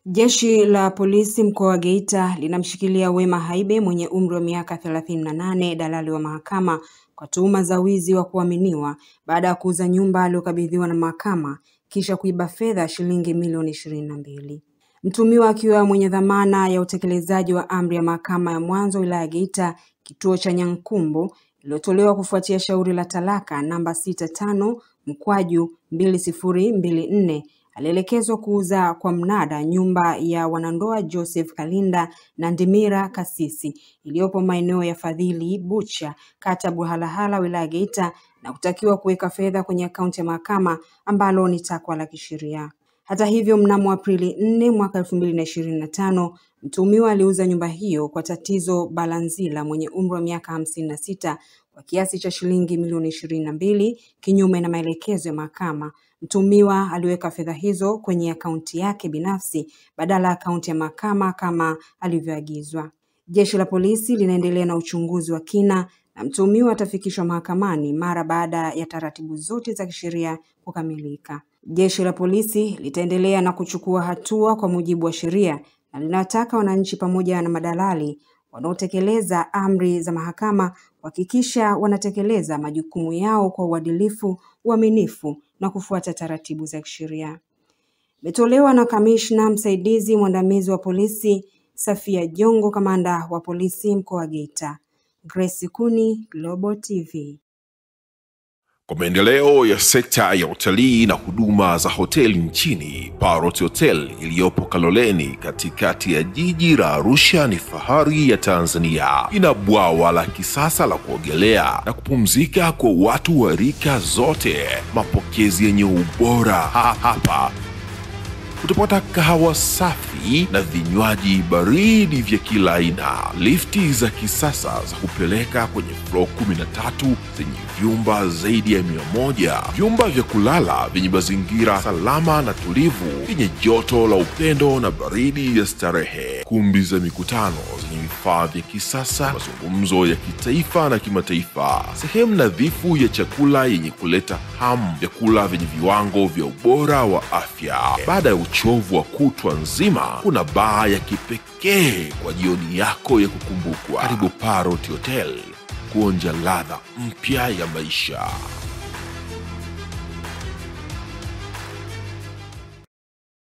Jeshi la polisi mkoa wa Geita linamshikilia Wema Haibe mwenye umri wa miaka 38, dalali wa mahakama kwa tuhuma za wizi wa kuaminiwa baada ya kuuza nyumba aliyokabidhiwa na mahakama kisha kuiba fedha shilingi milioni 22. Mtumiwa akiwa mwenye dhamana ya utekelezaji wa amri ya mahakama ya mwanzo wilaya Geita kituo cha Nyankumbu iliyotolewa kufuatia shauri la talaka namba 65/2024 alielekezwa kuuza kwa mnada nyumba ya wanandoa Joseph Kalinda na Ndimira Kasisi iliyopo maeneo ya Fadhili Bucha kata Buhalahala wilaya Geita na kutakiwa kuweka fedha kwenye akaunti ya mahakama ambalo ni takwa la kisheria. Hata hivyo, mnamo Aprili 4 mwaka 2025 mtuhumiwa aliuza nyumba hiyo kwa Tatizo Balanzila mwenye umri wa miaka 56 kwa kiasi cha shilingi milioni 22 kinyume na maelekezo ya mahakama. Mtuhumiwa aliweka fedha hizo kwenye akaunti yake binafsi badala ya akaunti ya mahakama kama alivyoagizwa. Jeshi la polisi linaendelea na uchunguzi wa kina na mtuhumiwa atafikishwa mahakamani mara baada ya taratibu zote za kisheria kukamilika. Jeshi la polisi litaendelea na kuchukua hatua kwa mujibu wa sheria na linataka wananchi pamoja na madalali wanaotekeleza amri za mahakama kuhakikisha wanatekeleza majukumu yao kwa uadilifu, uaminifu na kufuata taratibu za kisheria. Imetolewa na Kamishna Msaidizi Mwandamizi wa Polisi Safia Jongo, Kamanda wa Polisi mkoa wa Geita. Grace Kuni, Global TV. Kwa maendeleo ya sekta ya utalii na huduma za hoteli nchini, Parrot Hotel iliyopo Kaloleni katikati ya jiji la Arusha ni fahari ya Tanzania. Ina bwawa la kisasa la kuogelea na kupumzika kwa watu wa rika zote. Mapokezi yenye ubora hapa. Utapata kahawa safi na vinywaji baridi vya kila aina. Lifti za kisasa za kupeleka kwenye floor 13 zenye vyumba zaidi ya 100. Vyumba vya kulala vyenye mazingira salama na tulivu, vyenye joto la upendo na baridi ya starehe. Kumbi za mikutano zenye vifaa vya kisasa, mazungumzo ya kitaifa na kimataifa. Sehemu nadhifu ya chakula yenye kuleta hamu, vyakula vyenye viwango vya ubora wa afya. Baada ya uchovu wa kutwa nzima, kuna baa ya kipekee kwa jioni yako ya kukumbukwa. Karibu Parrot Hotel kuonja ladha mpya ya maisha.